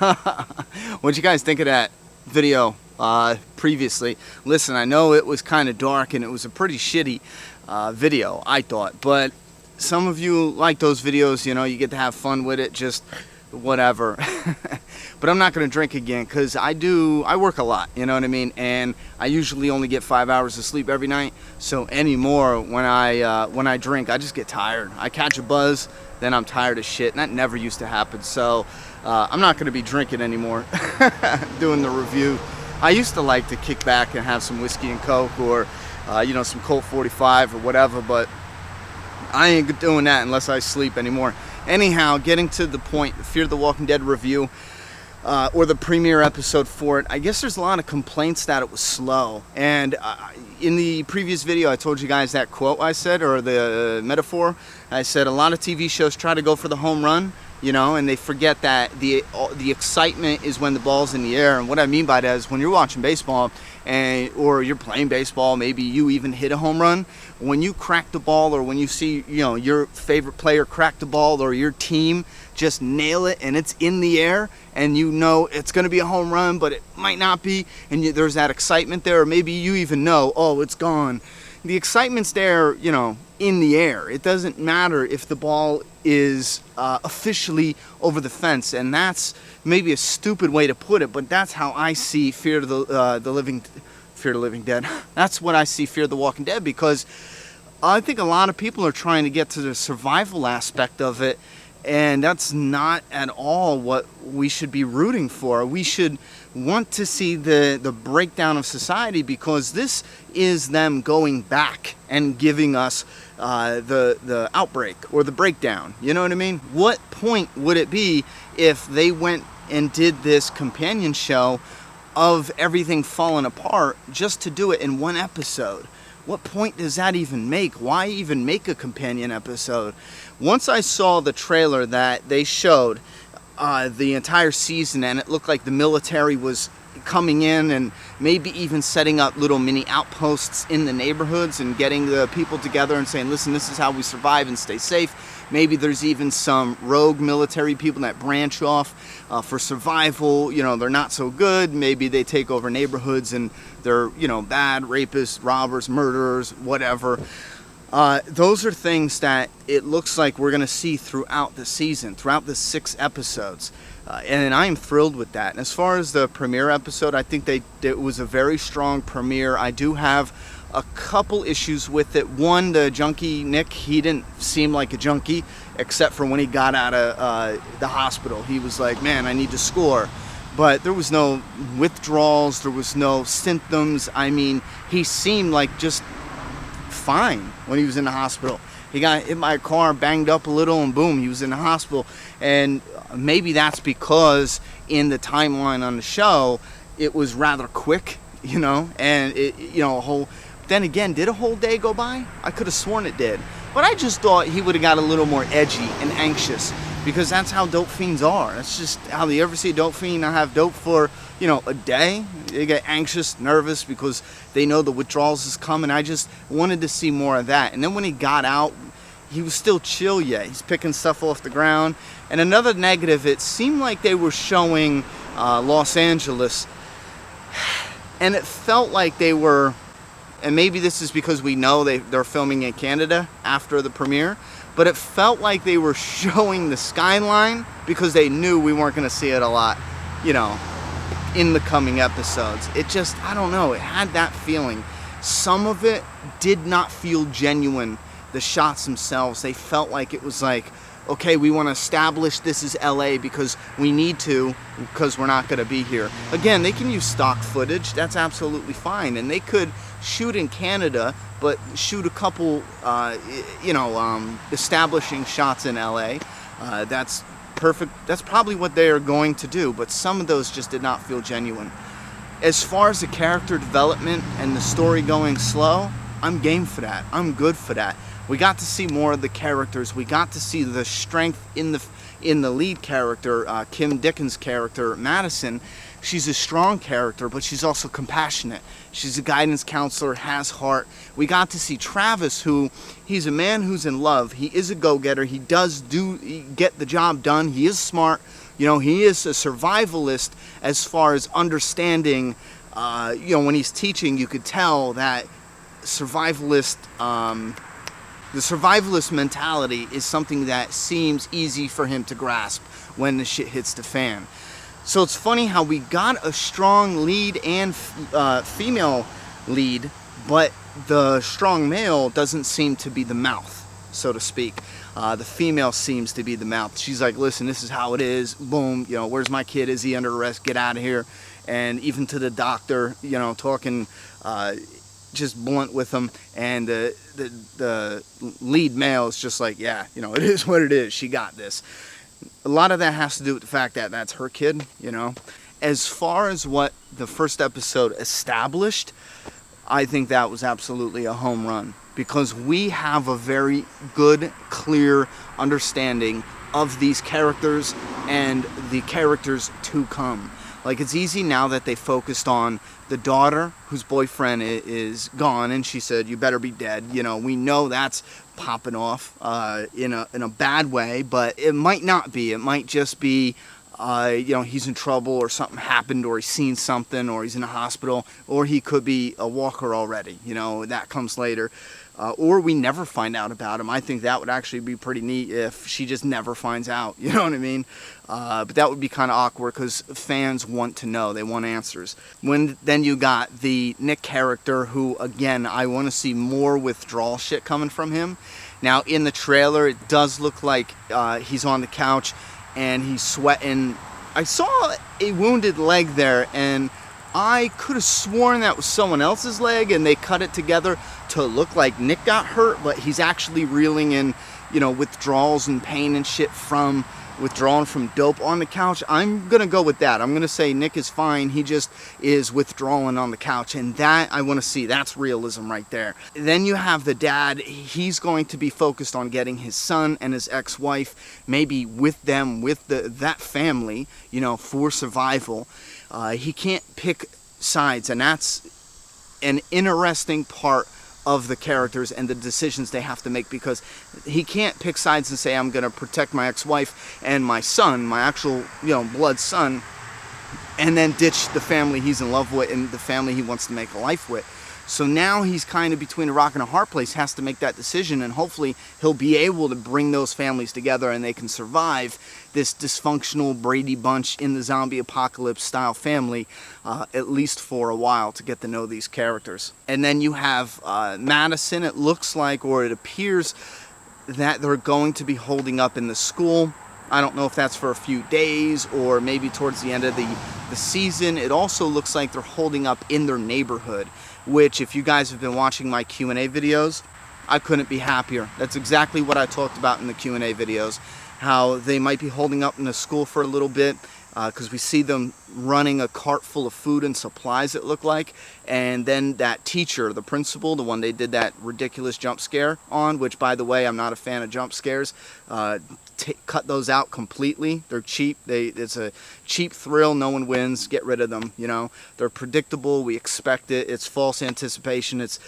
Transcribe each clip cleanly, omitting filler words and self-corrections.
What'd you guys think of that video previously? Listen, I know it was kind of dark and it was a pretty shitty video, I thought, but some of you like those videos, you know, you get to have fun with it, just whatever. But I'm not going to drink again because I work a lot, you know what I mean? And I usually only get 5 hours of sleep every night. So anymore, when I drink, I just get tired. I catch a buzz, then I'm tired as shit. And that never used to happen. So I'm not going to be drinking anymore doing the review. I used to like to kick back and have some whiskey and Coke or, you know, some Colt 45 or whatever. But I ain't doing that unless I sleep anymore. Anyhow, getting to the point, the Fear the Walking Dead review, or the premiere episode for it, I guess there's a lot of complaints that it was slow. And in the previous video, I told you guys that quote I said, or the metaphor. I said a lot of TV shows try to go for the home run, you know, and they forget that the excitement is when the ball's in the air. And what I mean by that is when you're watching baseball or you're playing baseball, maybe you even hit a home run. When you crack the ball, or when you see, you know, your favorite player crack the ball, or your team just nail it and it's in the air, and you know it's going to be a home run, but it might not be, and there's that excitement there, or maybe you even know, oh, it's gone. The excitement's there, you know, in the air. It doesn't matter if the ball is officially over the fence, and that's maybe a stupid way to put it, but that's how I see Fear the Living Dead. That's what I see Fear the Walking Dead, because I think a lot of people are trying to get to the survival aspect of it, and that's not at all what we should be rooting for. We should want to see the breakdown of society, because this is them going back and giving us the outbreak or the breakdown. You know what I mean? What point would it be if they went and did this companion show of everything falling apart just to do it in one episode? What point does that even make? Why even make a companion episode? Once I saw the trailer that they showed the entire season, and it looked like the military was coming in and maybe even setting up little mini outposts in the neighborhoods and getting the people together and saying, listen, this is how we survive and stay safe. Maybe there's even some rogue military people that branch off for survival. You know, they're not so good. Maybe they take over neighborhoods and they're, you know, bad rapists, robbers, murderers, whatever. Those are things that it looks like we're going to see throughout the season, throughout the 6 episodes. And I am thrilled with that. And as far as the premiere episode, I think it was a very strong premiere. I do have a couple issues with it. One, the junkie Nick, he didn't seem like a junkie, except for when he got out of the hospital. He was like, man, I need to score. But there was no withdrawals, there was no symptoms. I mean, he seemed like just fine when he was in the hospital. He got hit by a car, banged up a little, and boom, he was in the hospital. And maybe that's because in the timeline on the show, it was rather quick, you know, and it, you know, then again, did a whole day go by? I could have sworn it did. But I just thought he would have got a little more edgy and anxious, because that's how dope fiends are. That's just how you ever see a dope fiend not have dope for, you know, a day. They get anxious, nervous, because they know the withdrawals is coming. I just wanted to see more of that. And then when he got out, he was still chill yet. He's picking stuff off the ground. And another negative, it seemed like they were showing Los Angeles, and it felt like they were, and maybe this is because we know they're filming in Canada after the premiere, but it felt like they were showing the skyline because they knew we weren't going to see it a lot, you know, in the coming episodes. It just, I don't know, it had that feeling. Some of it did not feel genuine. The shots themselves, they felt like it was like, okay, we want to establish this is LA because we need to, because we're not going to be here. Again, they can use stock footage. That's absolutely fine. And they could shoot in Canada, but shoot a couple, establishing shots in LA. That's perfect. That's probably what they are going to do. But some of those just did not feel genuine. As far as the character development and the story going slow, I'm game for that. I'm good for that. We got to see more of the characters. We got to see the strength in the lead character, Kim Dickens' character, Madison. She's a strong character, but she's also compassionate. She's a guidance counselor, has heart. We got to see Travis, who, he's a man who's in love. He is a go-getter. He does get the job done. He is smart. You know, he is a survivalist as far as understanding, you know, when he's teaching, you could tell that survivalist, the survivalist mentality is something that seems easy for him to grasp when the shit hits the fan. So it's funny how we got a strong lead and female lead, but the strong male doesn't seem to be the mouth, so to speak. The female seems to be the mouth. She's like, listen, this is how it is. Boom, you know, where's my kid? Is he under arrest? Get out of here. And even to the doctor, you know, talking just blunt with him. And the lead male is just like, yeah, you know, it is what it is. She got this. A lot of that has to do with the fact that that's her kid, you know. As far as what the first episode established, I think that was absolutely a home run, because we have a very good, clear understanding of these characters and the characters to come. Like, it's easy now that they focused on the daughter whose boyfriend is gone, and she said, you better be dead. You know, we know that's popping off in a bad way, but it might not be. It might just be, you know, he's in trouble, or something happened, or he's seen something, or he's in a hospital, or he could be a walker already. You know, that comes later. Or we never find out about him. I think that would actually be pretty neat if she just never finds out. You know what I mean? But that would be kind of awkward, because fans want to know. They want answers. Then you got the Nick character, who, again, I want to see more withdrawal shit coming from him. Now, in the trailer, it does look like he's on the couch and he's sweating. I saw a wounded leg there, and I could have sworn that was someone else's leg, and they cut it together to look like Nick got hurt, but he's actually reeling in, you know, withdrawals and pain and shit from withdrawing from dope on the couch. I'm gonna go with that. I'm gonna say Nick is fine. He just is withdrawing on the couch, and that I want to see. That's realism right there. Then you have the dad. He's going to be focused on getting his son and his ex-wife, maybe with them, with that family, you know, for survival. He can't pick sides, and that's an interesting part of the characters and the decisions they have to make, because he can't pick sides and say, I'm going to protect my ex-wife and my son, my actual, you know, blood son, and then ditch the family he's in love with and the family he wants to make a life with. So now he's kind of between a rock and a hard place, has to make that decision, and hopefully he'll be able to bring those families together and they can survive this dysfunctional Brady Bunch in the zombie apocalypse style family, at least for a while, to get to know these characters. And then you have Madison. It looks like, or it appears that they're going to be holding up in the school. I don't know if that's for a few days or maybe towards the end of the season. It also looks like they're holding up in their neighborhood, which, if you guys have been watching my Q&A videos, I couldn't be happier. That's exactly what I talked about in the Q&A videos, how they might be holding up in the school for a little bit, because we see them running a cart full of food and supplies, it looked like, and then that teacher, the principal, the one they did that ridiculous jump scare on, which, by the way, I'm not a fan of jump scares. Cut those out completely. They're cheap. It's a cheap thrill. No one wins. Get rid of them. You know, they're predictable. We expect it. It's false anticipation. It's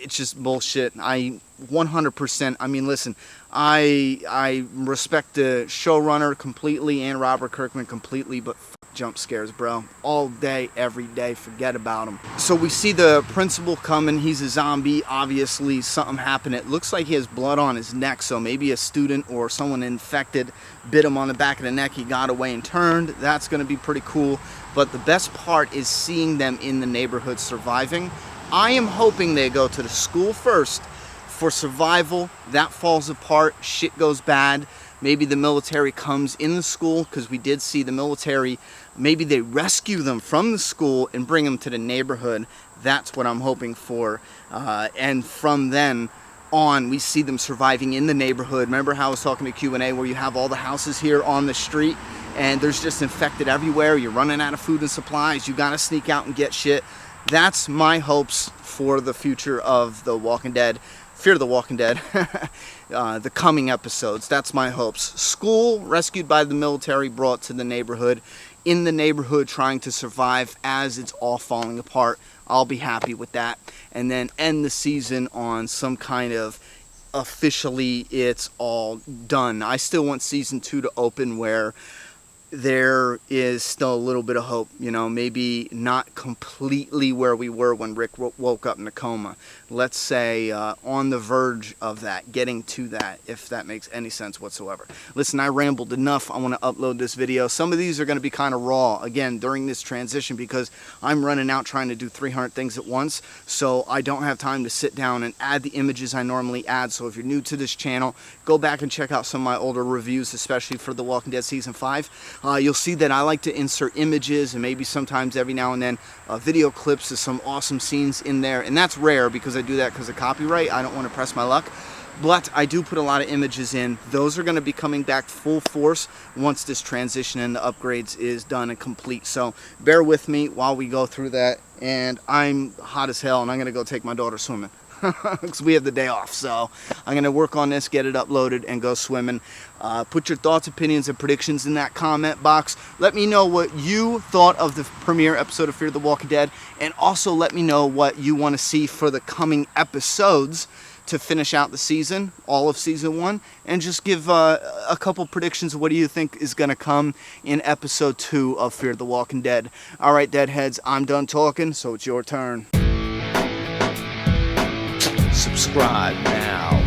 just bullshit. 100%. I mean, listen, I respect the showrunner completely and Robert Kirkman completely, but jump scares, bro. All day, every day. Forget about them. So we see the principal coming. He's a zombie. Obviously, something happened. It looks like he has blood on his neck, so maybe a student or someone infected bit him on the back of the neck. He got away and turned. That's going to be pretty cool. But the best part is seeing them in the neighborhood surviving. I am hoping they go to the school first for survival. That falls apart. Shit goes bad. Maybe the military comes in the school, because we did see the military. Maybe they rescue them from the school and bring them to the neighborhood. That's what I'm hoping for. And from then on, we see them surviving in the neighborhood. Remember how I was talking to Q&A, where you have all the houses here on the street and there's just infected everywhere. You're running out of food and supplies. You got to sneak out and get shit. That's my hopes for the future of The Walking Dead. Fear the Walking Dead. The coming episodes. That's my hopes. School, rescued by the military, brought to the neighborhood. In the neighborhood, trying to survive as it's all falling apart. I'll be happy with that. And then end the season on some kind of officially it's all done. I still want season 2 to open where there is still a little bit of hope, you know, maybe not completely where we were when Rick woke up in a coma. Let's say on the verge of that, getting to that, if that makes any sense whatsoever. Listen, I rambled enough. I want to upload this video. Some of these are going to be kind of raw, again, during this transition, because I'm running out trying to do 300 things at once, so I don't have time to sit down and add the images I normally add. So if you're new to this channel, go back and check out some of my older reviews, especially for The Walking Dead Season 5. You'll see that I like to insert images and maybe sometimes every now and then video clips of some awesome scenes in there, and that's rare because I do that because of copyright. I don't want to press my luck, but I do put a lot of images in. Those are going to be coming back full force once this transition and the upgrades is done and complete, so bear with me while we go through that. And I'm hot as hell, and I'm going to go take my daughter swimming because we have the day off. So I'm going to work on this, get it uploaded, and go swimming. Put your thoughts, opinions, and predictions in that comment box. Let me know what you thought of the premiere episode of Fear the Walking Dead, and also let me know what you want to see for the coming episodes to finish out the season, all of season 1, and just give a couple predictions of what do you think is going to come in episode 2 of Fear the Walking Dead. All right, Deadheads, I'm done talking, so it's your turn. Subscribe now.